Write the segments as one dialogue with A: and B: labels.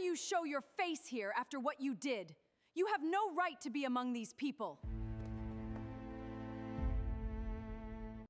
A: you show your face here after what you did? You have no right to be among these people.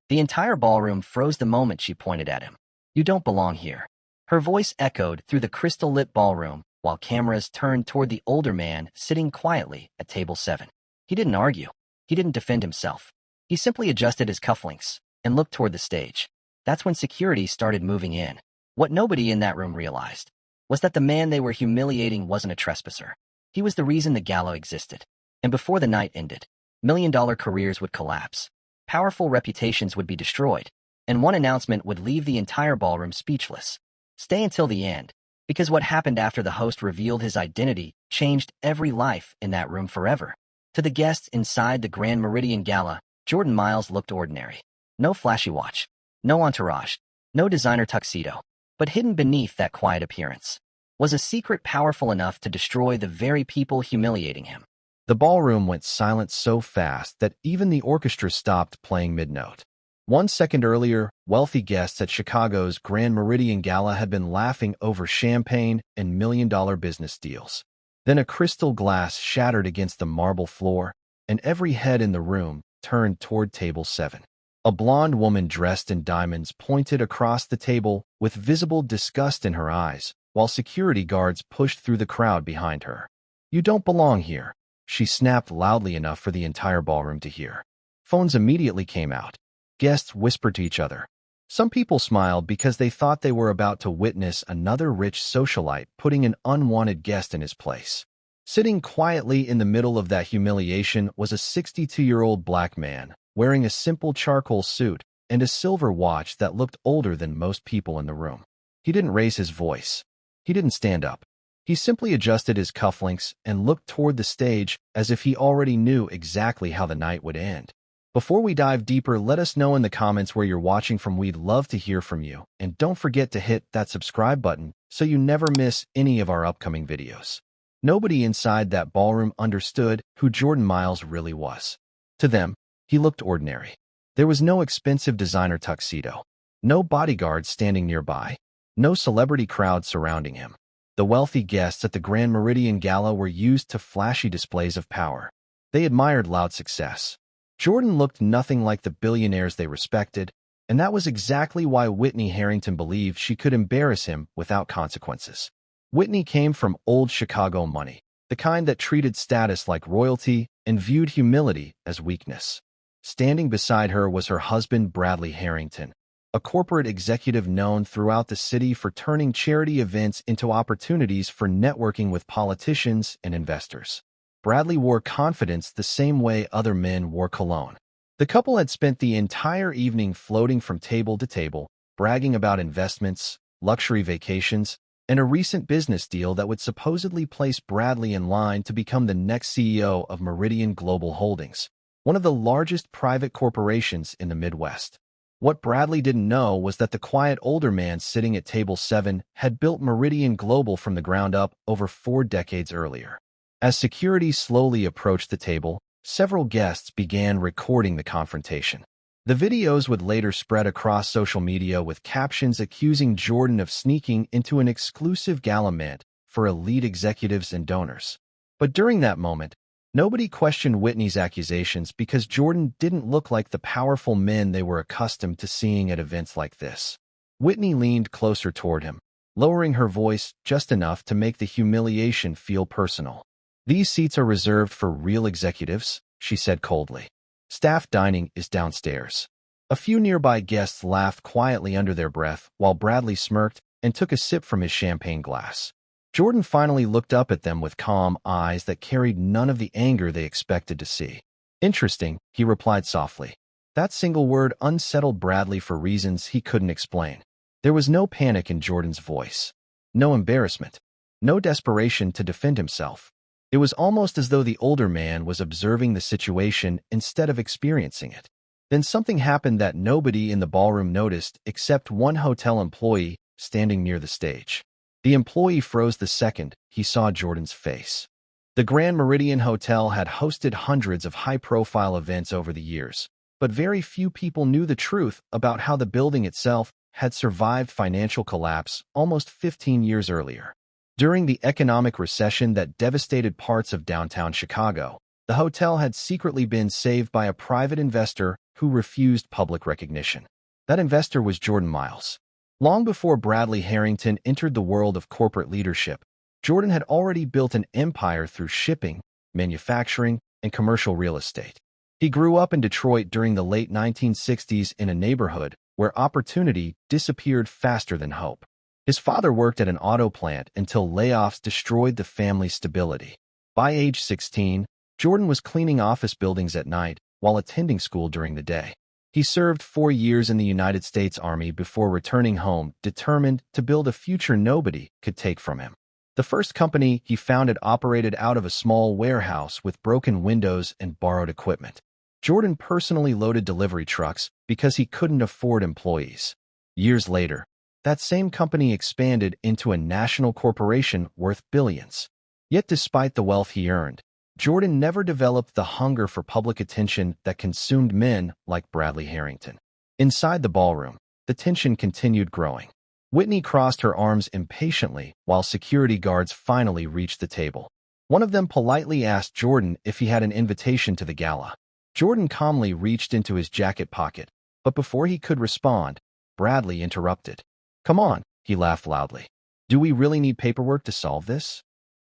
B: The entire ballroom froze the moment she pointed at him. You don't belong here. Her voice echoed through the crystal-lit ballroom while cameras turned toward the older man sitting quietly at table 7. He didn't argue. He didn't defend himself. He simply adjusted his cufflinks and looked toward the stage. That's when security started moving in. What nobody in that room realized was that the man they were humiliating wasn't a trespasser. He was the reason the gala existed. And before the night ended, million-dollar careers would collapse. Powerful reputations would be destroyed, and one announcement would leave the entire ballroom speechless. Stay until the end, because what happened after the host revealed his identity changed every life in that room forever. To the guests inside the Grand Meridian Gala, Jordan Miles looked ordinary. No flashy watch, no entourage, no designer tuxedo. But hidden beneath that quiet appearance was a secret powerful enough to destroy the very people humiliating him.
C: The ballroom went silent so fast that even the orchestra stopped playing mid-note. 1 second earlier, wealthy guests at Chicago's Grand Meridian Gala had been laughing over champagne and million-dollar business deals. Then a crystal glass shattered against the marble floor, and every head in the room turned toward table 7. A blonde woman dressed in diamonds pointed across the table with visible disgust in her eyes, while security guards pushed through the crowd behind her. "You don't belong here," she snapped loudly enough for the entire ballroom to hear. Phones immediately came out. Guests whispered to each other. Some people smiled because they thought they were about to witness another rich socialite putting an unwanted guest in his place. Sitting quietly in the middle of that humiliation was a 62-year-old black man, wearing a simple charcoal suit and a silver watch that looked older than most people in the room. He didn't raise his voice. He didn't stand up. He simply adjusted his cufflinks and looked toward the stage as if he already knew exactly how the night would end. Before we dive deeper, let us know in the comments where you're watching from. We'd love to hear from you. And don't forget to hit that subscribe button so you never miss any of our upcoming videos. Nobody inside that ballroom understood who Jordan Miles really was. To them, he looked ordinary. There was no expensive designer tuxedo, no bodyguards standing nearby, no celebrity crowd surrounding him. The wealthy guests at the Grand Meridian Gala were used to flashy displays of power. They admired loud success. Jordan looked nothing like the billionaires they respected, and that was exactly why Whitney Harrington believed she could embarrass him without consequences. Whitney came from old Chicago money, the kind that treated status like royalty and viewed humility as weakness. Standing beside her was her husband, Bradley Harrington, a corporate executive known throughout the city for turning charity events into opportunities for networking with politicians and investors. Bradley wore confidence the same way other men wore cologne. The couple had spent the entire evening floating from table to table, bragging about investments, luxury vacations, and a recent business deal that would supposedly place Bradley in line to become the next CEO of Meridian Global Holdings, one of the largest private corporations in the Midwest. What Bradley didn't know was that the quiet older man sitting at table 7 had built Meridian Global from the ground up over 4 decades earlier. As security slowly approached the table, several guests began recording the confrontation. The videos would later spread across social media with captions accusing Jordan of sneaking into an exclusive gala meant for elite executives and donors. But during that moment, nobody questioned Whitney's accusations because Jordan didn't look like the powerful men they were accustomed to seeing at events like this. Whitney leaned closer toward him, lowering her voice just enough to make the humiliation feel personal. "These seats are reserved for real executives," she said coldly. "Staff dining is downstairs." A few nearby guests laughed quietly under their breath while Bradley smirked and took a sip from his champagne glass. Jordan finally looked up at them with calm eyes that carried none of the anger they expected to see. "Interesting," he replied softly. That single word unsettled Bradley for reasons he couldn't explain. There was no panic in Jordan's voice, no embarrassment, no desperation to defend himself. It was almost as though the older man was observing the situation instead of experiencing it. Then something happened that nobody in the ballroom noticed except one hotel employee standing near the stage. The employee froze the second he saw Jordan's face. The Grand Meridian Hotel had hosted hundreds of high-profile events over the years, but very few people knew the truth about how the building itself had survived financial collapse almost 15 years earlier. During the economic recession that devastated parts of downtown Chicago, the hotel had secretly been saved by a private investor who refused public recognition. That investor was Jordan Miles. Long before Bradley Harrington entered the world of corporate leadership, Jordan had already built an empire through shipping, manufacturing, and commercial real estate. He grew up in Detroit during the late 1960s in a neighborhood where opportunity disappeared faster than hope. His father worked at an auto plant until layoffs destroyed the family's stability. By age 16, Jordan was cleaning office buildings at night while attending school during the day. He served 4 years in the United States Army before returning home, determined to build a future nobody could take from him. The first company he founded operated out of a small warehouse with broken windows and borrowed equipment. Jordan personally loaded delivery trucks because he couldn't afford employees. Years later, that same company expanded into a national corporation worth billions. Yet despite the wealth he earned, Jordan never developed the hunger for public attention that consumed men like Bradley Harrington. Inside the ballroom, the tension continued growing. Whitney crossed her arms impatiently while security guards finally reached the table. One of them politely asked Jordan if he had an invitation to the gala. Jordan calmly reached into his jacket pocket, but before he could respond, Bradley interrupted. "Come on," he laughed loudly. "Do we really need paperwork to solve this?"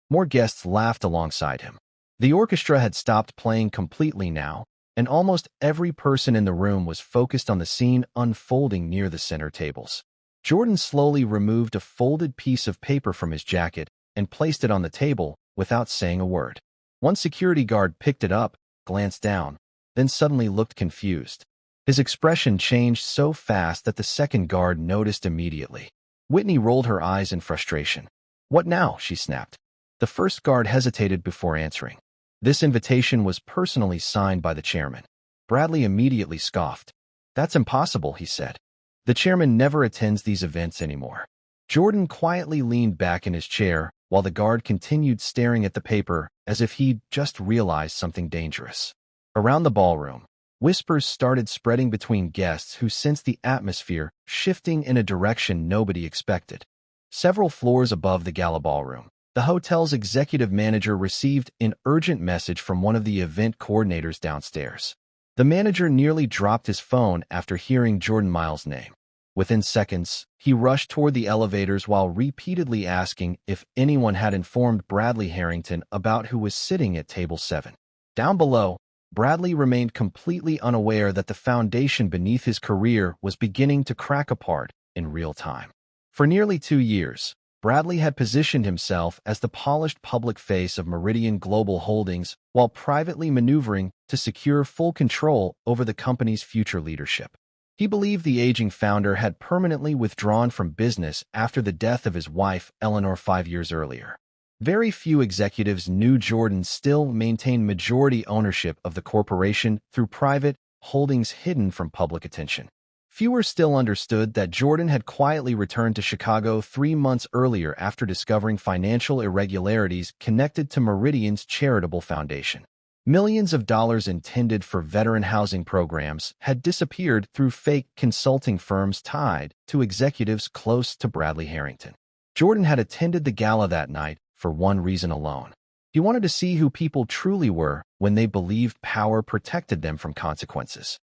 C: More guests laughed alongside him. The orchestra had stopped playing completely now, and almost every person in the room was focused on the scene unfolding near the center tables. Jordan slowly removed a folded piece of paper from his jacket and placed it on the table without saying a word. One security guard picked it up, glanced down, then suddenly looked confused. His expression changed so fast that the second guard noticed immediately. Whitney rolled her eyes in frustration. "What now?" she snapped. The first guard hesitated before answering. This invitation was personally signed by the chairman. Bradley immediately scoffed. "That's impossible," he said. "The chairman never attends these events anymore." Jordan quietly leaned back in his chair while the guard continued staring at the paper as if he'd just realized something dangerous. Around the ballroom, whispers started spreading between guests who sensed the atmosphere shifting in a direction nobody expected. Several floors above the gala ballroom, the hotel's executive manager received an urgent message from one of the event coordinators downstairs. The manager nearly dropped his phone after hearing Jordan Miles' name. Within seconds, he rushed toward the elevators while repeatedly asking if anyone had informed Bradley Harrington about who was sitting at table 7. Down below, Bradley remained completely unaware that the foundation beneath his career was beginning to crack apart in real time. For nearly 2 years, Bradley had positioned himself as the polished public face of Meridian Global Holdings while privately maneuvering to secure full control over the company's future leadership. He believed the aging founder had permanently withdrawn from business after the death of his wife, Eleanor, 5 years earlier. Very few executives knew Jordan still maintained majority ownership of the corporation through private holdings hidden from public attention. Fewer still understood that Jordan had quietly returned to Chicago 3 months earlier after discovering financial irregularities connected to Meridian's charitable foundation. Millions of dollars intended for veteran housing programs had disappeared through fake consulting firms tied to executives close to Bradley Harrington. Jordan had attended the gala that night for one reason alone. He wanted to see who people truly were when they believed power protected them from consequences.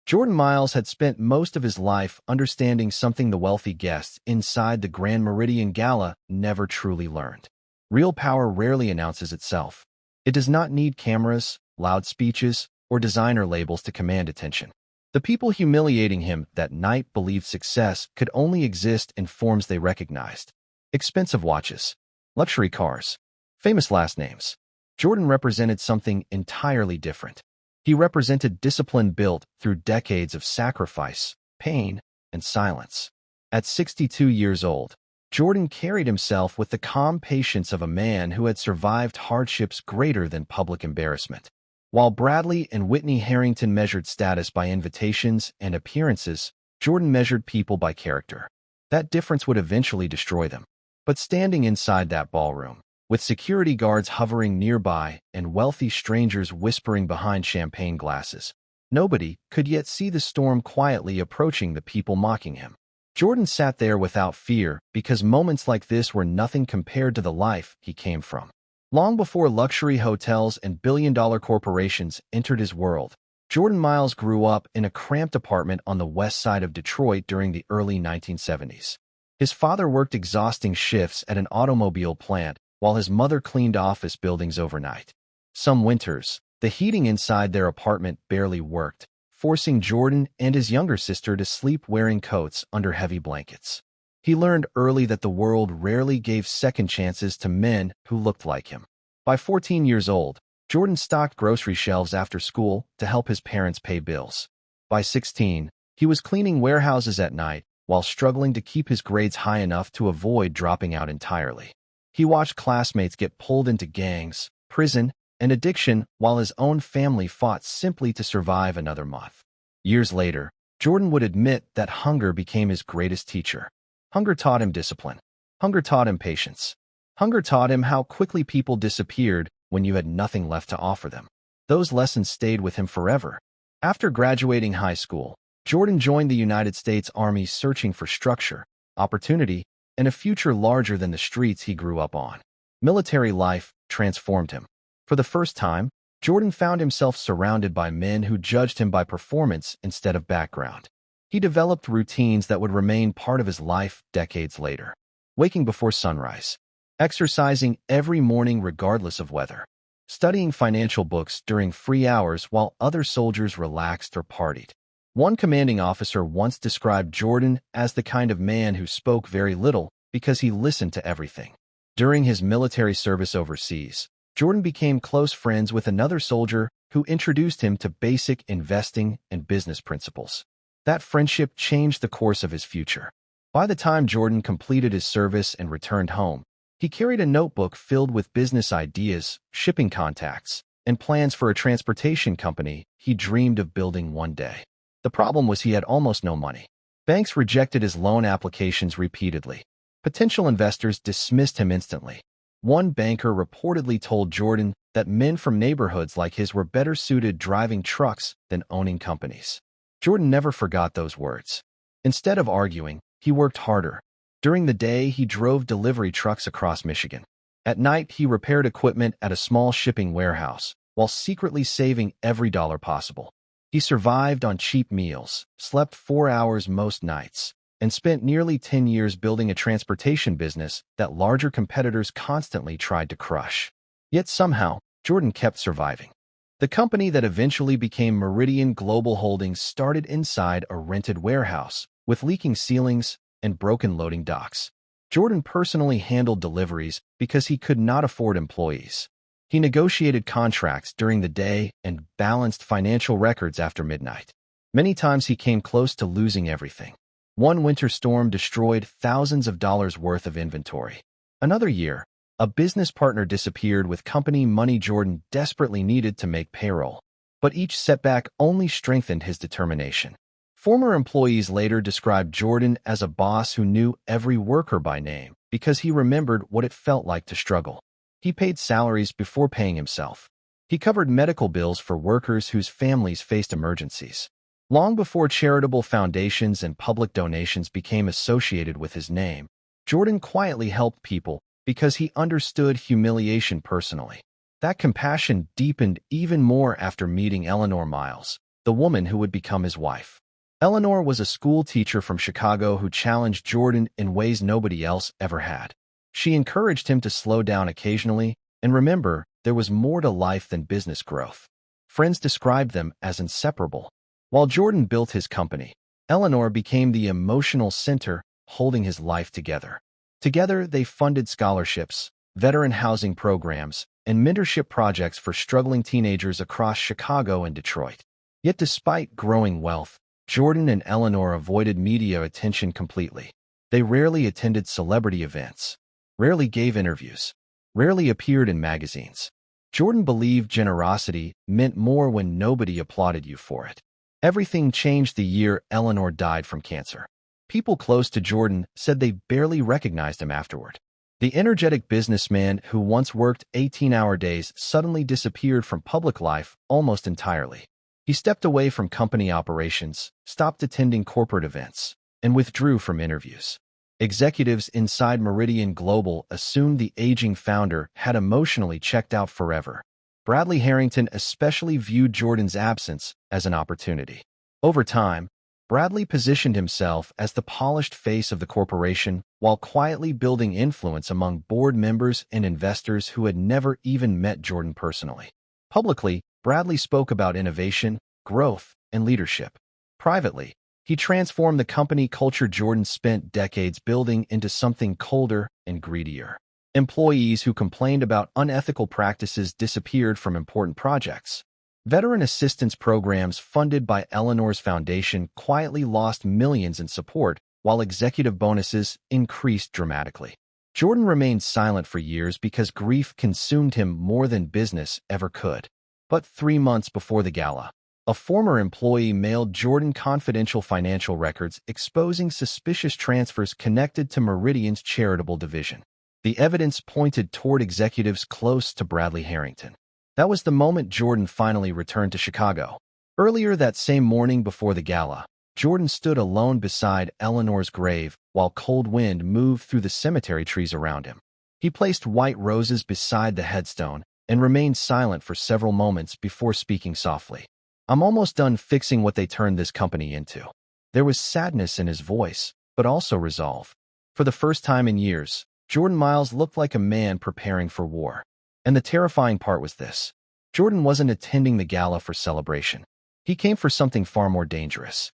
C: Jordan Miles had spent most of his life understanding something the wealthy guests inside the Grand Meridian Gala never truly learned. Real power rarely announces itself. It does not need cameras, loud speeches, or designer labels to command attention. The people humiliating him that night believed success could only exist in forms they recognized. Expensive watches, luxury cars, famous last names. Jordan represented something entirely different. He represented discipline built through decades of sacrifice, pain, and silence. At 62 years old, Jordan carried himself with the calm patience of a man who had survived hardships greater than public embarrassment. While Bradley and Whitney Harrington measured status by invitations and appearances, Jordan measured people by character. That difference would eventually destroy them. But standing inside that ballroom, with security guards hovering nearby and wealthy strangers whispering behind champagne glasses, nobody could yet see the storm quietly approaching the people mocking him. Jordan sat there without fear because moments like this were nothing compared to the life he came from. Long before luxury hotels and billion-dollar corporations entered his world, Jordan Miles grew up in a cramped apartment on the west side of Detroit during the early 1970s. His father worked exhausting shifts at an automobile plant while his mother cleaned office buildings overnight. Some winters, the heating inside their apartment barely worked, forcing Jordan and his younger sister to sleep wearing coats under heavy blankets. He learned early that the world rarely gave second chances to men who looked like him. By 14 years old, Jordan stocked grocery shelves after school to help his parents pay bills. By 16, he was cleaning warehouses at night while struggling to keep his grades high enough to avoid dropping out entirely. He watched classmates get pulled into gangs, prison, and addiction while his own family fought simply to survive another month. Years later, Jordan would admit that hunger became his greatest teacher. Hunger taught him discipline. Hunger taught him patience. Hunger taught him how quickly people disappeared when you had nothing left to offer them. Those lessons stayed with him forever. After graduating high school, Jordan joined the United States Army searching for structure, opportunity, and a future larger than the streets he grew up on. Military life transformed him. For the first time, Jordan found himself surrounded by men who judged him by performance instead of background. He developed routines that would remain part of his life decades later. Waking before sunrise, exercising every morning regardless of weather, studying financial books during free hours while other soldiers relaxed or partied. One commanding officer once described Jordan as the kind of man who spoke very little because he listened to everything. During his military service overseas, Jordan became close friends with another soldier who introduced him to basic investing and business principles. That friendship changed the course of his future. By the time Jordan completed his service and returned home, he carried a notebook filled with business ideas, shipping contacts, and plans for a transportation company he dreamed of building one day. The problem was he had almost no money. Banks rejected his loan applications repeatedly. Potential investors dismissed him instantly. One banker reportedly told Jordan that men from neighborhoods like his were better suited driving trucks than owning companies. Jordan never forgot those words. Instead of arguing, he worked harder. During the day, he drove delivery trucks across Michigan. At night, he repaired equipment at a small shipping warehouse, while secretly saving every dollar possible. He survived on cheap meals, slept 4 hours most nights, and spent nearly 10 years building a transportation business that larger competitors constantly tried to crush. Yet somehow, Jordan kept surviving. The company that eventually became Meridian Global Holdings started inside a rented warehouse, with leaking ceilings and broken loading docks. Jordan personally handled deliveries because he could not afford employees. He negotiated contracts during the day and balanced financial records after midnight. Many times he came close to losing everything. One winter storm destroyed thousands of dollars worth of inventory. Another year, a business partner disappeared with company money Jordan desperately needed to make payroll. But each setback only strengthened his determination. Former employees later described Jordan as a boss who knew every worker by name because he remembered what it felt like to struggle. He paid salaries before paying himself. He covered medical bills for workers whose families faced emergencies. Long before charitable foundations and public donations became associated with his name, Jordan quietly helped people because he understood humiliation personally. That compassion deepened even more after meeting Eleanor Miles, the woman who would become his wife. Eleanor was a school teacher from Chicago who challenged Jordan in ways nobody else ever had. She encouraged him to slow down occasionally and remember there was more to life than business growth. Friends described them as inseparable. While Jordan built his company, Eleanor became the emotional center holding his life together. Together, they funded scholarships, veteran housing programs, and mentorship projects for struggling teenagers across Chicago and Detroit. Yet despite growing wealth, Jordan and Eleanor avoided media attention completely. They rarely attended celebrity events, rarely gave interviews, rarely appeared in magazines. Jordan believed generosity meant more when nobody applauded you for it. Everything changed the year Eleanor died from cancer. People close to Jordan said they barely recognized him afterward. The energetic businessman who once worked 18-hour days suddenly disappeared from public life almost entirely. He stepped away from company operations, stopped attending corporate events, and withdrew from interviews. Executives inside Meridian Global assumed the aging founder had emotionally checked out forever. Bradley Harrington especially viewed Jordan's absence as an opportunity. Over time, Bradley positioned himself as the polished face of the corporation while quietly building influence among board members and investors who had never even met Jordan personally. Publicly, Bradley spoke about innovation, growth, and leadership. Privately, he transformed the company culture Jordan spent decades building into something colder and greedier. Employees who complained about unethical practices disappeared from important projects. Veteran assistance programs funded by Eleanor's foundation quietly lost millions in support, while executive bonuses increased dramatically. Jordan remained silent for years because grief consumed him more than business ever could. But 3 months before the gala, a former employee mailed Jordan confidential financial records exposing suspicious transfers connected to Meridian's charitable division. The evidence pointed toward executives close to Bradley Harrington. That was the moment Jordan finally returned to Chicago. Earlier that same morning before the gala, Jordan stood alone beside Eleanor's grave while cold wind moved through the cemetery trees around him. He placed white roses beside the headstone and remained silent for several moments before speaking softly. "I'm almost done fixing what they turned this company into." There was sadness in his voice, but also resolve. For the first time in years, Jordan Miles looked like a man preparing for war. And the terrifying part was this: Jordan wasn't attending the gala for celebration. He came for something far more dangerous.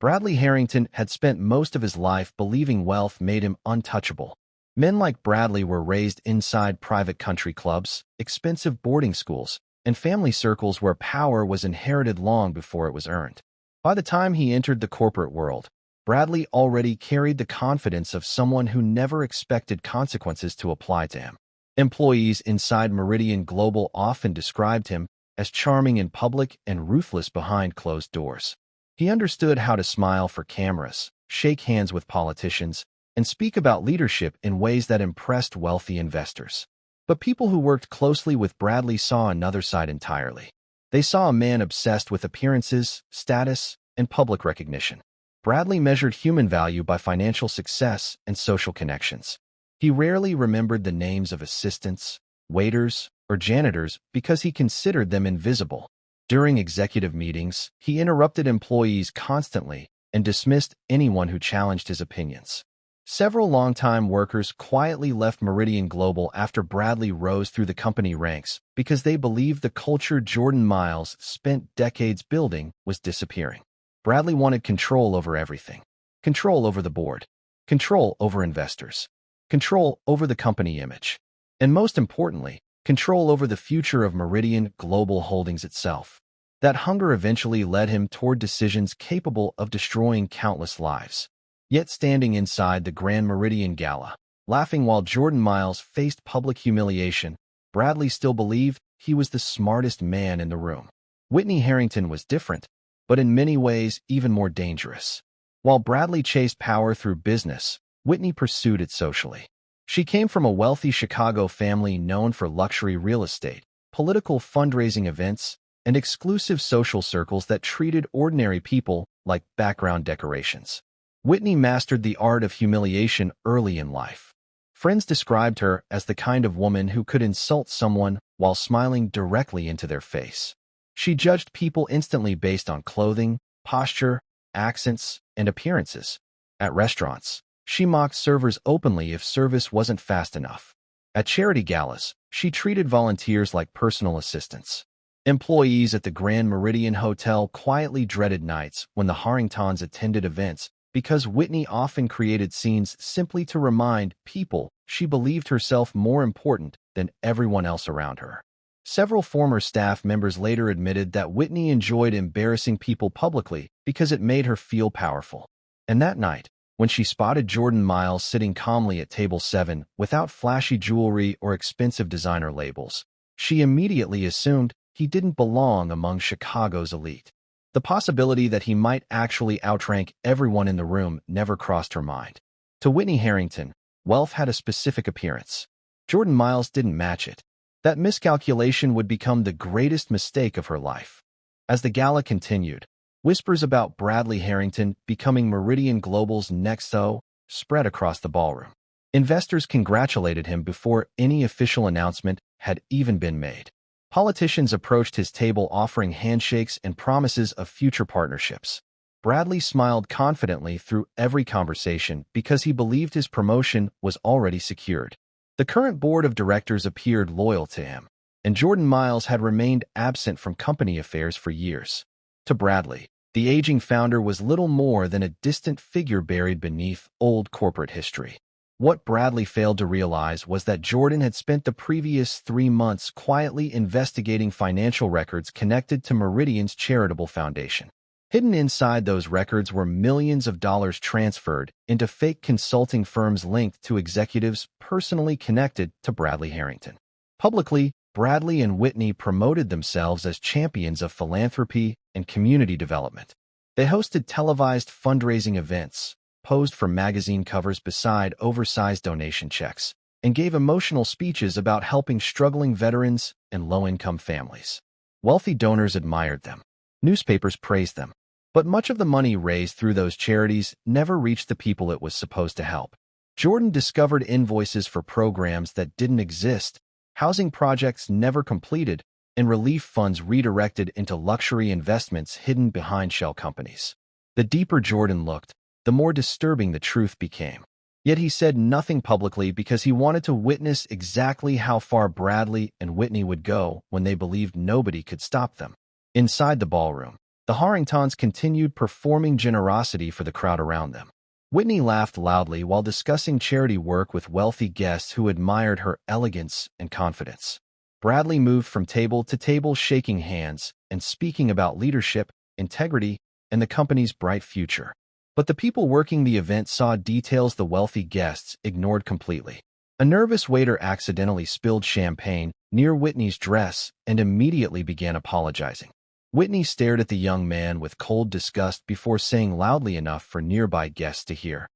C: Bradley Harrington had spent most of his life believing wealth made him untouchable. Men like Bradley were raised inside private country clubs, expensive boarding schools, and family circles where power was inherited long before it was earned. By the time he entered the corporate world, Bradley already carried the confidence of someone who never expected consequences to apply to him. Employees inside Meridian Global often described him as charming in public and ruthless behind closed doors. He understood how to smile for cameras, shake hands with politicians, and speak about leadership in ways that impressed wealthy investors. But people who worked closely with Bradley saw another side entirely. They saw a man obsessed with appearances, status, and public recognition. Bradley measured human value by financial success and social connections. He rarely remembered the names of assistants, waiters, or janitors because he considered them invisible. During executive meetings, he interrupted employees constantly and dismissed anyone who challenged his opinions. Several longtime workers quietly left Meridian Global after Bradley rose through the company ranks because they believed the culture Jordan Miles spent decades building was disappearing. Bradley wanted control over everything. Control over the board. Control over investors. Control over the company image. And most importantly, control over the future of Meridian Global Holdings itself. That hunger eventually led him toward decisions capable of destroying countless lives. Yet standing inside the Grand Meridian Gala, laughing while Jordan Miles faced public humiliation, Bradley still believed he was the smartest man in the room. Whitney Harrington was different, but in many ways even more dangerous. While Bradley chased power through business, Whitney pursued it socially. She came from a wealthy Chicago family known for luxury real estate, political fundraising events, and exclusive social circles that treated ordinary people like background decorations. Whitney mastered the art of humiliation early in life. Friends described her as the kind of woman who could insult someone while smiling directly into their face. She judged people instantly based on clothing, posture, accents, and appearances. At restaurants, she mocked servers openly if service wasn't fast enough. At charity galas, she treated volunteers like personal assistants. Employees at the Grand Meridian Hotel quietly dreaded nights when the Harringtons attended events because Whitney often created scenes simply to remind people she believed herself more important than everyone else around her. Several former staff members later admitted that Whitney enjoyed embarrassing people publicly because it made her feel powerful. And that night, when she spotted Jordan Miles sitting calmly at table 7 without flashy jewelry or expensive designer labels, she immediately assumed he didn't belong among Chicago's elite. The possibility that he might actually outrank everyone in the room never crossed her mind. To Whitney Harrington, wealth had a specific appearance. Jordan Miles didn't match it. That miscalculation would become the greatest mistake of her life. As the gala continued, Whispers about Bradley Harrington becoming Meridian Global's next CEO spread across the ballroom. Investors congratulated him before any official announcement had even been made. Politicians approached his table offering handshakes and promises of future partnerships. Bradley smiled confidently through every conversation because he believed his promotion was already secured. The current board of directors appeared loyal to him, and Jordan Miles had remained absent from company affairs for years. To Bradley, the aging founder was little more than a distant figure buried beneath old corporate history. What Bradley failed to realize was that Jordan had spent the previous 3 months quietly investigating financial records connected to Meridian's charitable foundation. Hidden inside those records were millions of dollars transferred into fake consulting firms linked to executives personally connected to Bradley Harrington. Publicly, Bradley and Whitney promoted themselves as champions of philanthropy and community development. They hosted televised fundraising events, posed for magazine covers beside oversized donation checks, and gave emotional speeches about helping struggling veterans and low-income families. Wealthy donors admired them. Newspapers praised them. But much of the money raised through those charities never reached the people it was supposed to help. Jordan discovered invoices for programs that didn't exist, housing projects never completed, and relief funds redirected into luxury investments hidden behind shell companies. The deeper Jordan looked, the more disturbing the truth became. Yet he said nothing publicly because he wanted to witness exactly how far Bradley and Whitney would go when they believed nobody could stop them. Inside the ballroom, the Harringtons continued performing generosity for the crowd around them. Whitney laughed loudly while discussing charity work with wealthy guests who admired her elegance and confidence. Bradley moved from table to table shaking hands and speaking about leadership, integrity, and the company's bright future. But the people working the event saw details the wealthy guests ignored completely. A nervous waiter accidentally spilled champagne near Whitney's dress and immediately began apologizing. Whitney stared at the young man with cold disgust before saying loudly enough for nearby guests to hear,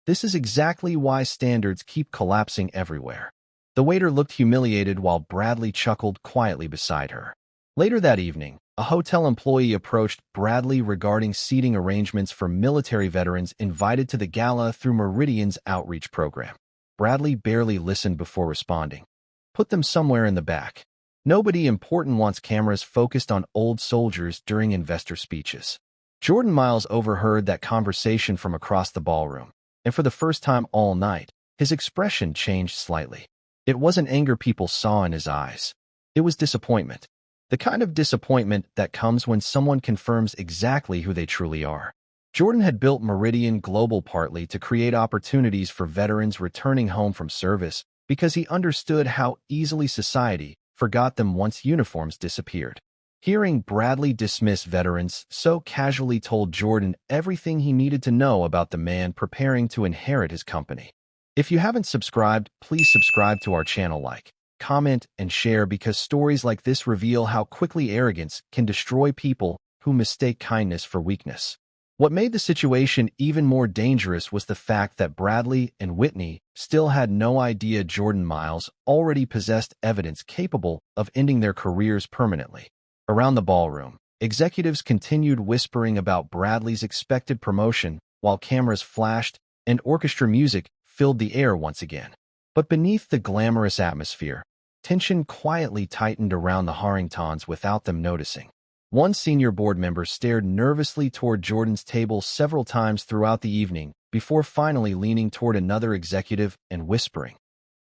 C: "This is exactly why standards keep collapsing everywhere." The waiter looked humiliated while Bradley chuckled quietly beside her. Later that evening, a hotel employee approached Bradley regarding seating arrangements for military veterans invited to the gala through Meridian's outreach program. Bradley barely listened before responding. "Put them somewhere in the back. Nobody important wants cameras focused on old soldiers during investor speeches." Jordan Miles overheard that conversation from across the ballroom, and for the first time all night, his expression changed slightly. It wasn't anger people saw in his eyes. It was disappointment. The kind of disappointment that comes when someone confirms exactly who they truly are. Jordan had built Meridian Global partly to create opportunities for veterans returning home from service because he understood how easily society forgot them once uniforms disappeared. Hearing Bradley dismiss veterans so casually told Jordan everything he needed to know about the man preparing to inherit his company. If you haven't subscribed, please subscribe to our channel, like, comment, and share because stories like this reveal how quickly arrogance can destroy people who mistake kindness for weakness. What made the situation even more dangerous was the fact that Bradley and Whitney still had no idea Jordan Miles already possessed evidence capable of ending their careers permanently. Around the ballroom, executives continued whispering about Bradley's expected promotion while cameras flashed and orchestra music filled the air once again. But beneath the glamorous atmosphere, tension quietly tightened around the Harringtons without them noticing. One senior board member stared nervously toward Jordan's table several times throughout the evening before finally leaning toward another executive and whispering,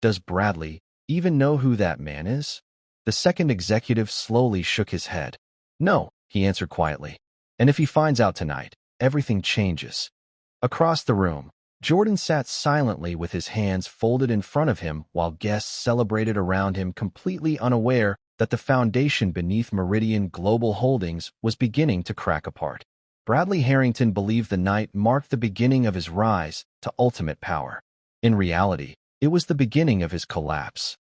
C: "Does Bradley even know who that man is?" The second executive slowly shook his head. "No," he answered quietly. "And if he finds out tonight, everything changes." Across the room, Jordan sat silently with his hands folded in front of him while guests celebrated around him, completely unaware that the foundation beneath Meridian Global Holdings was beginning to crack apart. Bradley Harrington believed the night marked the beginning of his rise to ultimate power. In reality, it was the beginning of his collapse.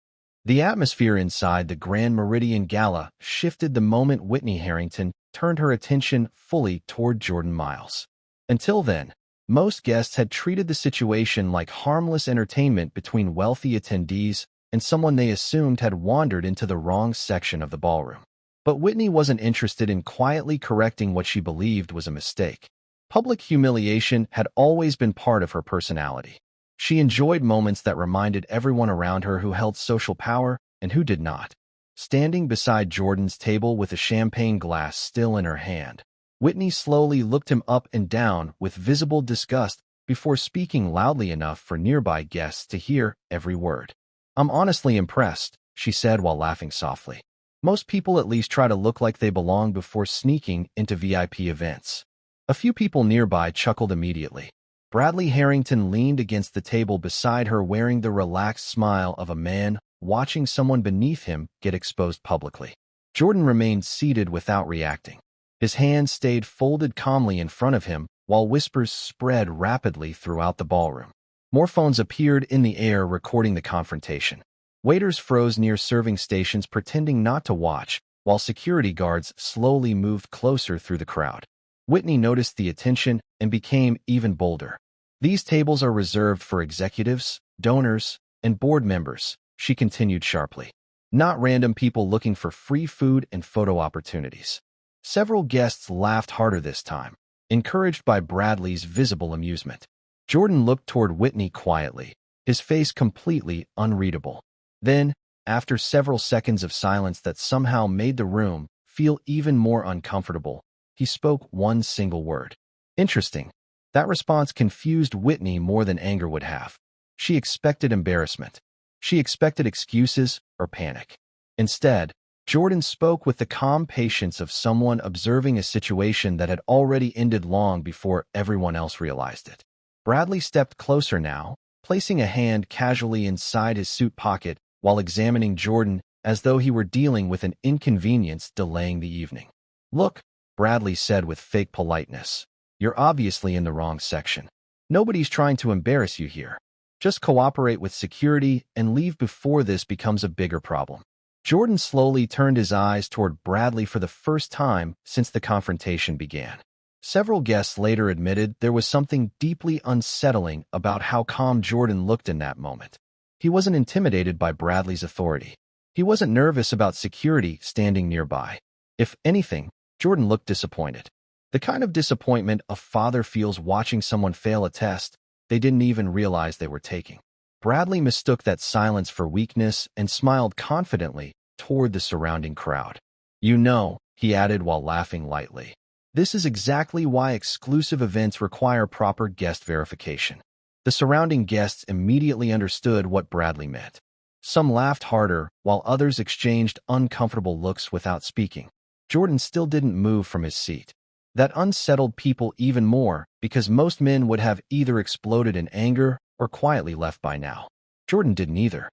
C: The atmosphere inside the Grand Meridian Gala shifted the moment Whitney Harrington turned her attention fully toward Jordan Miles. Until then, most guests had treated the situation like harmless entertainment between wealthy attendees and someone they assumed had wandered into the wrong section of the ballroom. But Whitney wasn't interested in quietly correcting what she believed was a mistake. Public humiliation had always been part of her personality. She enjoyed moments that reminded everyone around her who held social power and who did not. Standing beside Jordan's table with a champagne glass still in her hand, Whitney slowly looked him up and down with visible disgust before speaking loudly enough for nearby guests to hear every word. "I'm honestly impressed," she said while laughing softly. "Most people at least try to look like they belong before sneaking into VIP events." A few people nearby chuckled immediately. Bradley Harrington leaned against the table beside her wearing the relaxed smile of a man watching someone beneath him get exposed publicly. Jordan remained seated without reacting. His hands stayed folded calmly in front of him while whispers spread rapidly throughout the ballroom. More phones appeared in the air recording the confrontation. Waiters froze near serving stations pretending not to watch, while security guards slowly moved closer through the crowd. Whitney noticed the attention and became even bolder. "These tables are reserved for executives, donors, and board members," she continued sharply. "Not random people looking for free food and photo opportunities." Several guests laughed harder this time, encouraged by Bradley's visible amusement. Jordan looked toward Whitney quietly, his face completely unreadable. Then, after several seconds of silence that somehow made the room feel even more uncomfortable, he spoke one single word. "Interesting." That response confused Whitney more than anger would have. She expected embarrassment. She expected excuses or panic. Instead, Jordan spoke with the calm patience of someone observing a situation that had already ended long before everyone else realized it. Bradley stepped closer now, placing a hand casually inside his suit pocket while examining Jordan as though he were dealing with an inconvenience delaying the evening. "Look," Bradley said with fake politeness, "you're obviously in the wrong section. Nobody's trying to embarrass you here. Just cooperate with security and leave before this becomes a bigger problem." Jordan slowly turned his eyes toward Bradley for the first time since the confrontation began. Several guests later admitted there was something deeply unsettling about how calm Jordan looked in that moment. He wasn't intimidated by Bradley's authority. He wasn't nervous about security standing nearby. If anything, Jordan looked disappointed. The kind of disappointment a father feels watching someone fail a test they didn't even realize they were taking. Bradley mistook that silence for weakness and smiled confidently toward the surrounding crowd. "You know," he added while laughing lightly, "this is exactly why exclusive events require proper guest verification." The surrounding guests immediately understood what Bradley meant. Some laughed harder, while others exchanged uncomfortable looks without speaking. Jordan still didn't move from his seat. That unsettled people even more because most men would have either exploded in anger or quietly left by now. Jordan didn't either.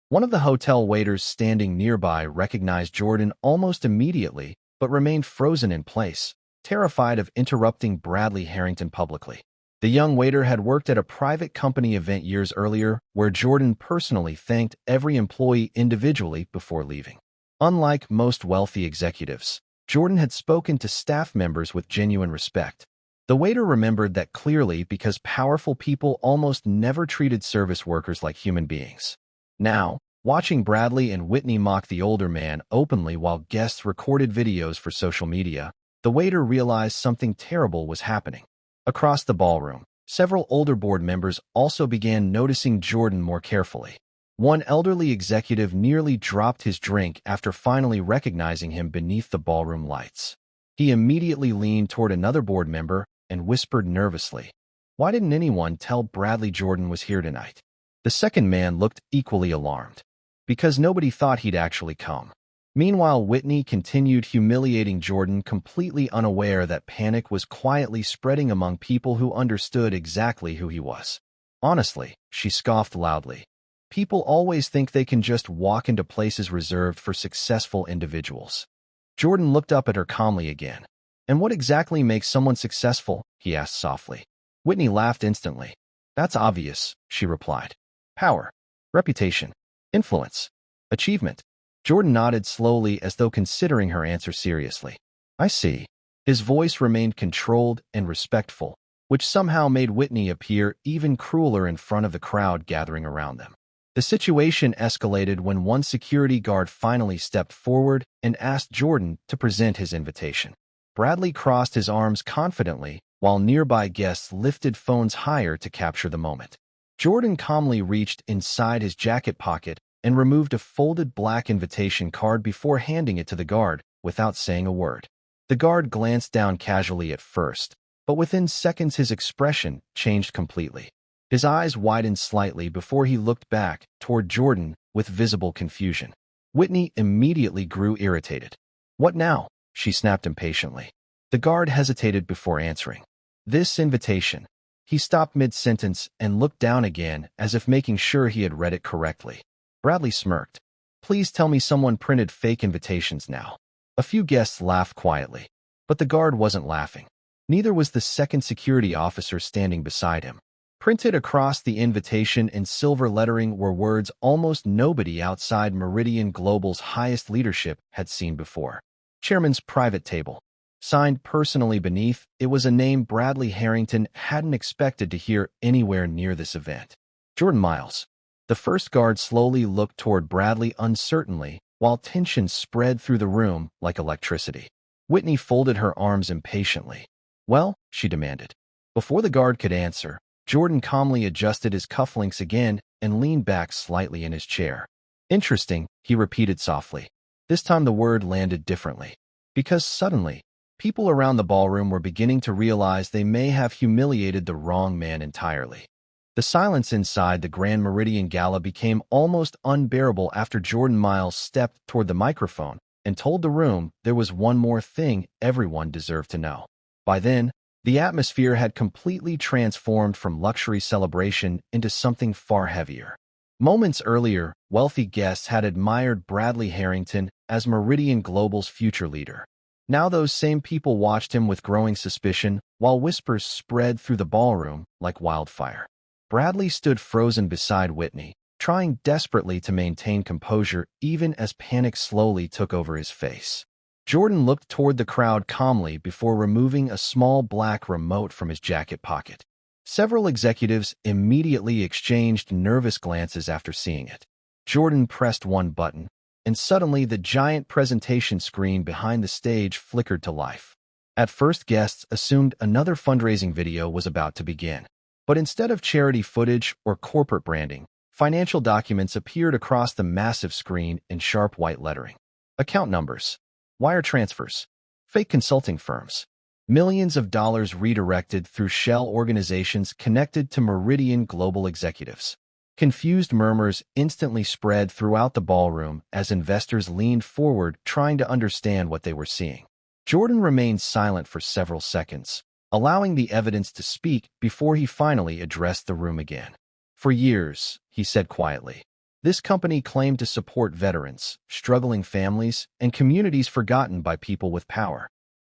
C: One of the hotel waiters standing nearby recognized Jordan almost immediately but remained frozen in place, terrified of interrupting Bradley Harrington publicly. The young waiter had worked at a private company event years earlier where Jordan personally thanked every employee individually before leaving. Unlike most wealthy executives, Jordan had spoken to staff members with genuine respect. The waiter remembered that clearly because powerful people almost never treated service workers like human beings. Now, watching Bradley and Whitney mock the older man openly while guests recorded videos for social media, the waiter realized something terrible was happening. Across the ballroom, several older board members also began noticing Jordan more carefully. One elderly executive nearly dropped his drink after finally recognizing him beneath the ballroom lights. He immediately leaned toward another board member and whispered nervously, "Why didn't anyone tell Bradley Jordan was here tonight?" The second man looked equally alarmed. "Because nobody thought he'd actually come." Meanwhile, Whitney continued humiliating Jordan, completely unaware that panic was quietly spreading among people who understood exactly who he was. "Honestly," she scoffed loudly, "people always think they can just walk into places reserved for successful individuals." Jordan looked up at her calmly again. "And what exactly makes someone successful?" he asked softly. Whitney laughed instantly. "That's obvious," she replied. "Power, reputation, influence, achievement." Jordan nodded slowly as though considering her answer seriously. "I see." His voice remained controlled and respectful, which somehow made Whitney appear even crueler in front of the crowd gathering around them. The situation escalated when one security guard finally stepped forward and asked Jordan to present his invitation. Bradley crossed his arms confidently, while nearby guests lifted phones higher to capture the moment. Jordan calmly reached inside his jacket pocket and removed a folded black invitation card before handing it to the guard, without saying a word. The guard glanced down casually at first, but within seconds his expression changed completely. His eyes widened slightly before he looked back toward Jordan with visible confusion. Whitney immediately grew irritated. "What now?" she snapped impatiently. The guard hesitated before answering. "This invitation." He stopped mid-sentence and looked down again as if making sure he had read it correctly. Bradley smirked. "Please tell me someone printed fake invitations now." A few guests laughed quietly, but the guard wasn't laughing. Neither was the second security officer standing beside him. Printed across the invitation in silver lettering were words almost nobody outside Meridian Global's highest leadership had seen before. Chairman's private table. Signed personally beneath, it was a name Bradley Harrington hadn't expected to hear anywhere near this event. Jordan Miles. The first guard slowly looked toward Bradley uncertainly, while tension spread through the room like electricity. Whitney folded her arms impatiently. "Well?" she demanded. Before the guard could answer, Jordan calmly adjusted his cufflinks again and leaned back slightly in his chair. "Interesting," he repeated softly. This time the word landed differently. Because suddenly, people around the ballroom were beginning to realize they may have humiliated the wrong man entirely. The silence inside the Grand Meridian Gala became almost unbearable after Jordan Miles stepped toward the microphone and told the room there was one more thing everyone deserved to know. By then, the atmosphere had completely transformed from luxury celebration into something far heavier. Moments earlier, wealthy guests had admired Bradley Harrington as Meridian Global's future leader. Now those same people watched him with growing suspicion, while whispers spread through the ballroom like wildfire. Bradley stood frozen beside Whitney, trying desperately to maintain composure even as panic slowly took over his face. Jordan looked toward the crowd calmly before removing a small black remote from his jacket pocket. Several executives immediately exchanged nervous glances after seeing it. Jordan pressed one button, and suddenly the giant presentation screen behind the stage flickered to life. At first, guests assumed another fundraising video was about to begin. But instead of charity footage or corporate branding, financial documents appeared across the massive screen in sharp white lettering. Account numbers, wire transfers, fake consulting firms, millions of dollars redirected through shell organizations connected to Meridian Global executives. Confused murmurs instantly spread throughout the ballroom as investors leaned forward trying to understand what they were seeing. Jordan remained silent for several seconds, allowing the evidence to speak before he finally addressed the room again. "For years," he said quietly, "this company claimed to support veterans, struggling families, and communities forgotten by people with power."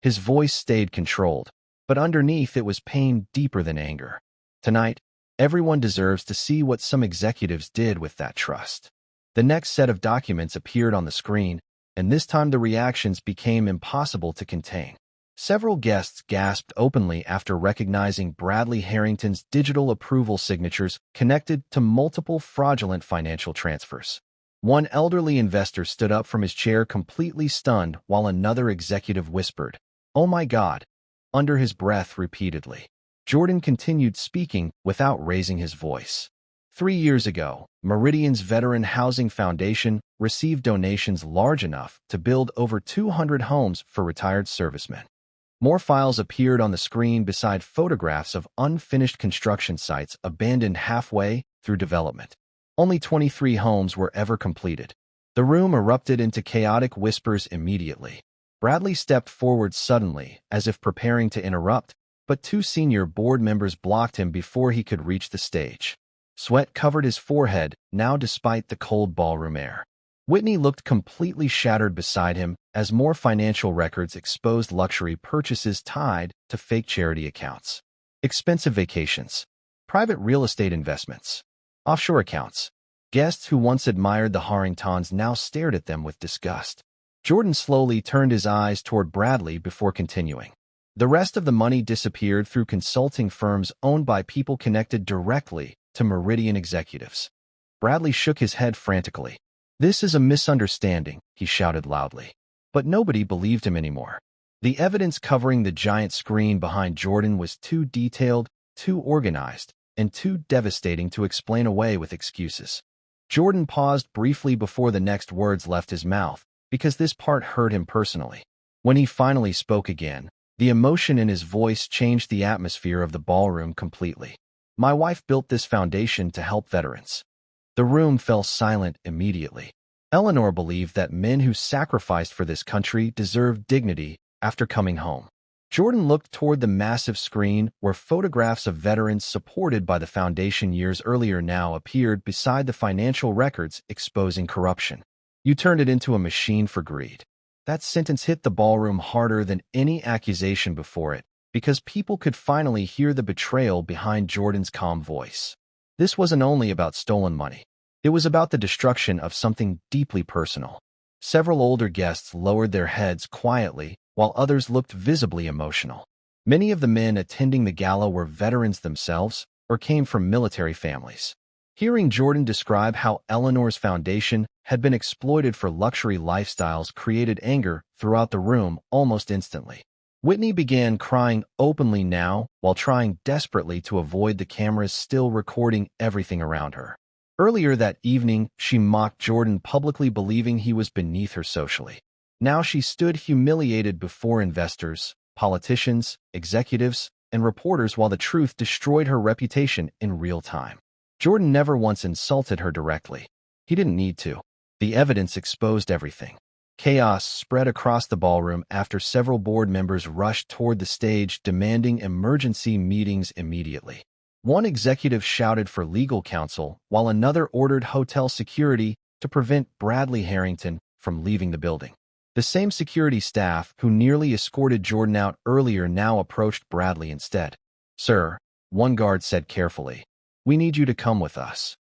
C: His voice stayed controlled, but underneath it was pain deeper than anger. "Tonight, everyone deserves to see what some executives did with that trust." The next set of documents appeared on the screen, and this time the reactions became impossible to contain. Several guests gasped openly after recognizing Bradley Harrington's digital approval signatures connected to multiple fraudulent financial transfers. One elderly investor stood up from his chair completely stunned while another executive whispered, "Oh my God," under his breath repeatedly. Jordan continued speaking without raising his voice. 3 years ago, Meridian's Veteran Housing Foundation received donations large enough to build over 200 homes for retired servicemen. More files appeared on the screen beside photographs of unfinished construction sites abandoned halfway through development. Only 23 homes were ever completed. The room erupted into chaotic whispers immediately. Bradley stepped forward suddenly, as if preparing to interrupt, but 2 senior board members blocked him before he could reach the stage. Sweat covered his forehead, now despite the cold ballroom air. Whitney looked completely shattered beside him as more financial records exposed luxury purchases tied to fake charity accounts. Expensive vacations, private real estate investments, offshore accounts. Guests who once admired the Harringtons now stared at them with disgust. Jordan slowly turned his eyes toward Bradley before continuing. The rest of the money disappeared through consulting firms owned by people connected directly to Meridian executives. Bradley shook his head frantically. "This is a misunderstanding," he shouted loudly. But nobody believed him anymore. The evidence covering the giant screen behind Jordan was too detailed, too organized, and too devastating to explain away with excuses. Jordan paused briefly before the next words left his mouth, because this part hurt him personally. When he finally spoke again, the emotion in his voice changed the atmosphere of the ballroom completely. "My wife built this foundation to help veterans." The room fell silent immediately. Eleanor believed that men who sacrificed for this country deserved dignity after coming home. Jordan looked toward the massive screen where photographs of veterans supported by the foundation years earlier now appeared beside the financial records exposing corruption. "You turned it into a machine for greed." That sentence hit the ballroom harder than any accusation before it, because people could finally hear the betrayal behind Jordan's calm voice. This wasn't only about stolen money. It was about the destruction of something deeply personal. Several older guests lowered their heads quietly, while others looked visibly emotional. Many of the men attending the gala were veterans themselves or came from military families. Hearing Jordan describe how Eleanor's foundation had been exploited for luxury lifestyles created anger throughout the room almost instantly. Whitney began crying openly now while trying desperately to avoid the cameras still recording everything around her. Earlier that evening, she mocked Jordan publicly, believing he was beneath her socially. Now she stood humiliated before investors, politicians, executives, and reporters while the truth destroyed her reputation in real time. Jordan never once insulted her directly. He didn't need to. The evidence exposed everything. Chaos spread across the ballroom after several board members rushed toward the stage demanding emergency meetings immediately. One executive shouted for legal counsel, while another ordered hotel security to prevent Bradley Harrington from leaving the building. The same security staff who nearly escorted Jordan out earlier now approached Bradley instead. "Sir," one guard said carefully, "we need you to come with us."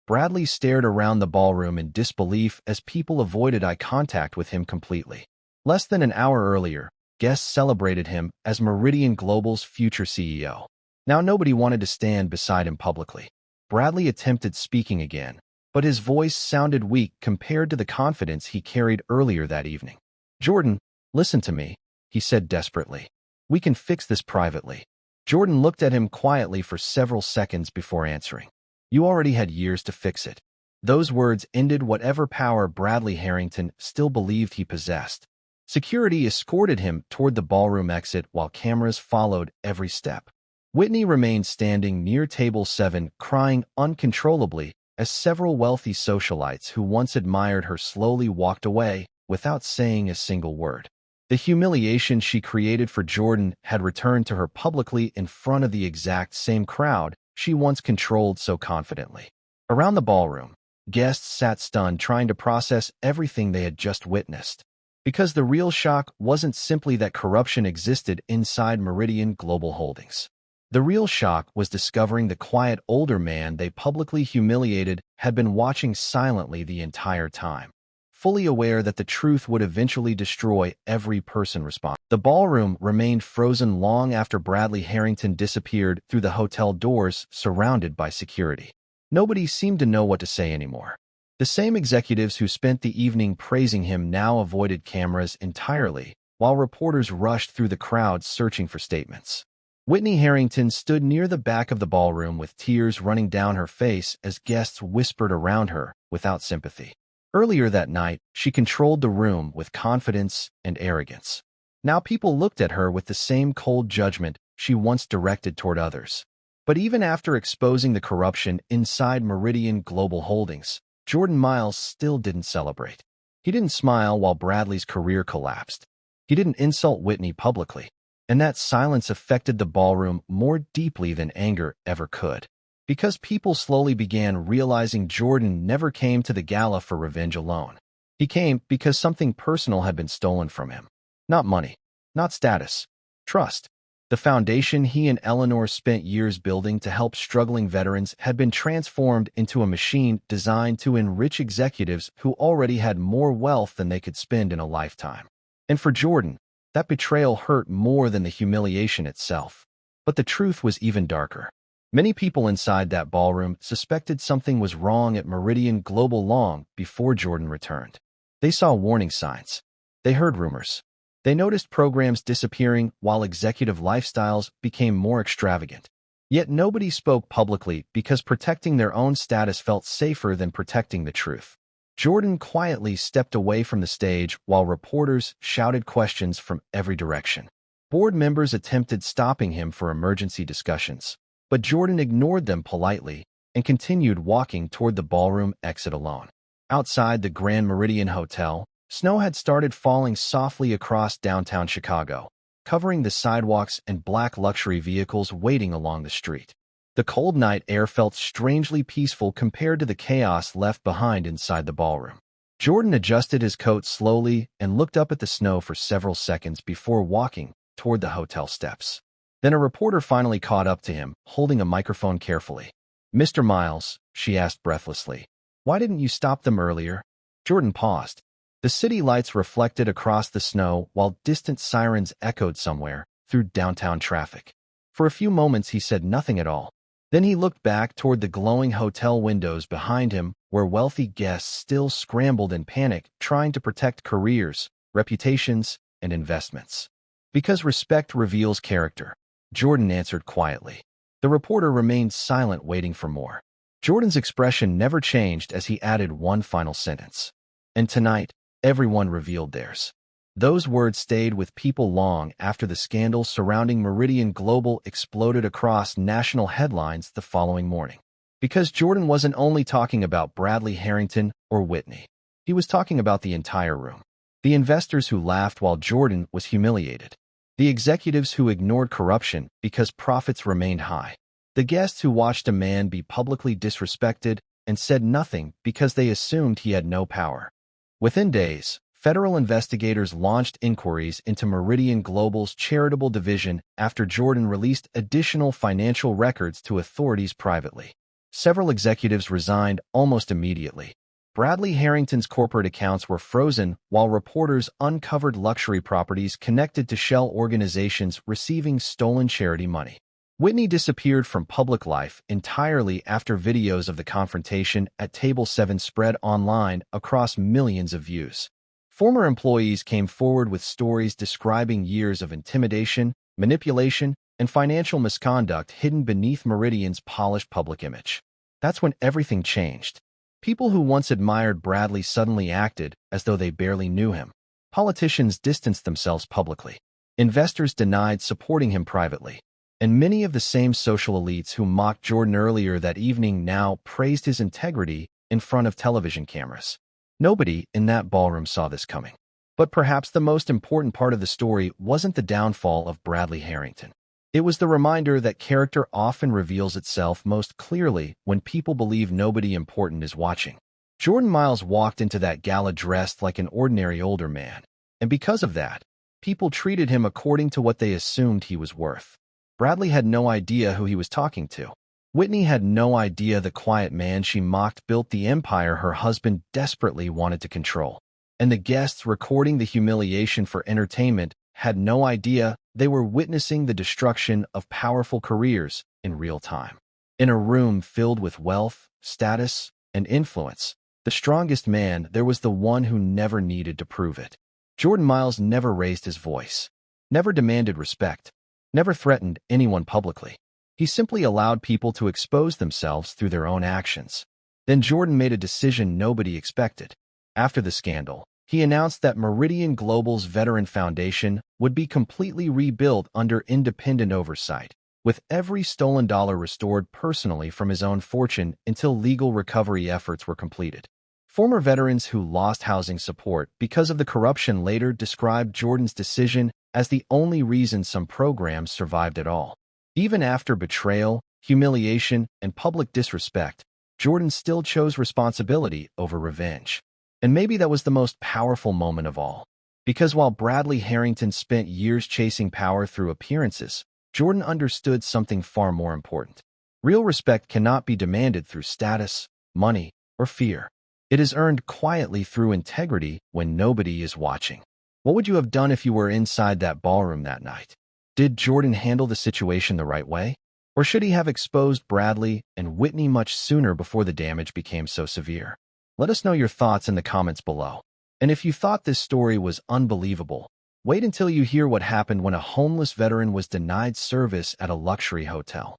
C: Bradley stared around the ballroom in disbelief as people avoided eye contact with him completely. Less than an hour earlier, guests celebrated him as Meridian Global's future CEO. Now nobody wanted to stand beside him publicly. Bradley attempted speaking again, but his voice sounded weak compared to the confidence he carried earlier that evening. "Jordan, listen to me," he said desperately. "We can fix this privately." Jordan looked at him quietly for several seconds before answering. "You already had years to fix it." Those words ended whatever power Bradley Harrington still believed he possessed. Security escorted him toward the ballroom exit while cameras followed every step. Whitney remained standing near table 7, crying uncontrollably as several wealthy socialites who once admired her slowly walked away without saying a single word. The humiliation she created for Jordan had returned to her publicly in front of the exact same crowd she once controlled so confidently. Around the ballroom, guests sat stunned, trying to process everything they had just witnessed. Because the real shock wasn't simply that corruption existed inside Meridian Global Holdings. The real shock was discovering the quiet older man they publicly humiliated had been watching silently the entire time, fully aware that the truth would eventually destroy every person responsible. The ballroom remained frozen long after Bradley Harrington disappeared through the hotel doors, surrounded by security. Nobody seemed to know what to say anymore. The same executives who spent the evening praising him now avoided cameras entirely, while reporters rushed through the crowd searching for statements. Whitney Harrington stood near the back of the ballroom with tears running down her face as guests whispered around her without sympathy. Earlier that night, she controlled the room with confidence and arrogance. Now people looked at her with the same cold judgment she once directed toward others. But even after exposing the corruption inside Meridian Global Holdings, Jordan Miles still didn't celebrate. He didn't smile while Bradley's career collapsed. He didn't insult Whitney publicly. And that silence affected the ballroom more deeply than anger ever could. Because people slowly began realizing Jordan never came to the gala for revenge alone. He came because something personal had been stolen from him. Not money, not status, trust. The foundation he and Eleanor spent years building to help struggling veterans had been transformed into a machine designed to enrich executives who already had more wealth than they could spend in a lifetime. And for Jordan, that betrayal hurt more than the humiliation itself. But the truth was even darker. Many people inside that ballroom suspected something was wrong at Meridian Global long before Jordan returned. They saw warning signs. They heard rumors. They noticed programs disappearing while executive lifestyles became more extravagant. Yet nobody spoke publicly because protecting their own status felt safer than protecting the truth. Jordan quietly stepped away from the stage while reporters shouted questions from every direction. Board members attempted stopping him for emergency discussions, but Jordan ignored them politely and continued walking toward the ballroom exit alone. Outside the Grand Meridian Hotel, snow had started falling softly across downtown Chicago, covering the sidewalks and black luxury vehicles waiting along the street. The cold night air felt strangely peaceful compared to the chaos left behind inside the ballroom. Jordan adjusted his coat slowly and looked up at the snow for several seconds before walking toward the hotel steps. Then a reporter finally caught up to him, holding a microphone carefully. "Mr. Miles," she asked breathlessly, "why didn't you stop them earlier?" Jordan paused. The city lights reflected across the snow while distant sirens echoed somewhere through downtown traffic. For a few moments he said nothing at all. Then he looked back toward the glowing hotel windows behind him where wealthy guests still scrambled in panic trying to protect careers, reputations, and investments. "Because respect reveals character," Jordan answered quietly. The reporter remained silent, waiting for more. Jordan's expression never changed as he added one final sentence. "And tonight, everyone revealed theirs." Those words stayed with people long after the scandal surrounding Meridian Global exploded across national headlines the following morning. Because Jordan wasn't only talking about Bradley Harrington or Whitney. He was talking about the entire room. The investors who laughed while Jordan was humiliated. The executives who ignored corruption because profits remained high. The guests who watched a man be publicly disrespected and said nothing because they assumed he had no power. Within days, federal investigators launched inquiries into Meridian Global's charitable division after Jordan released additional financial records to authorities privately. Several executives resigned almost immediately. Bradley Harrington's corporate accounts were frozen while reporters uncovered luxury properties connected to shell organizations receiving stolen charity money. Whitney disappeared from public life entirely after videos of the confrontation at Table 7 spread online across millions of views. Former employees came forward with stories describing years of intimidation, manipulation, and financial misconduct hidden beneath Meridian's polished public image. That's when everything changed. People who once admired Bradley suddenly acted as though they barely knew him. Politicians distanced themselves publicly. Investors denied supporting him privately. And many of the same social elites who mocked Jordan earlier that evening now praised his integrity in front of television cameras. Nobody in that ballroom saw this coming. But perhaps the most important part of the story wasn't the downfall of Bradley Harrington. It was the reminder that character often reveals itself most clearly when people believe nobody important is watching. Jordan Miles walked into that gala dressed like an ordinary older man, and because of that, people treated him according to what they assumed he was worth. Bradley had no idea who he was talking to. Whitney had no idea the quiet man she mocked built the empire her husband desperately wanted to control. And the guests recording the humiliation for entertainment had no idea they were witnessing the destruction of powerful careers in real time. In a room filled with wealth, status, and influence, the strongest man there was the one who never needed to prove it. Jordan Miles never raised his voice, never demanded respect, never threatened anyone publicly. He simply allowed people to expose themselves through their own actions. Then Jordan made a decision nobody expected. After the scandal, he announced that Meridian Global's Veteran Foundation would be completely rebuilt under independent oversight, with every stolen dollar restored personally from his own fortune until legal recovery efforts were completed. Former veterans who lost housing support because of the corruption later described Jordan's decision as the only reason some programs survived at all. Even after betrayal, humiliation, and public disrespect, Jordan still chose responsibility over revenge. And maybe that was the most powerful moment of all. Because while Bradley Harrington spent years chasing power through appearances, Jordan understood something far more important. Real respect cannot be demanded through status, money, or fear. It is earned quietly through integrity when nobody is watching. What would you have done if you were inside that ballroom that night? Did Jordan handle the situation the right way? Or should he have exposed Bradley and Whitney much sooner before the damage became so severe? Let us know your thoughts in the comments below. And if you thought this story was unbelievable, wait until you hear what happened when a homeless veteran was denied service at a luxury hotel,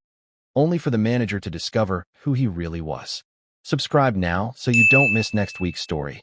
C: only for the manager to discover who he really was. Subscribe now so you don't miss next week's story.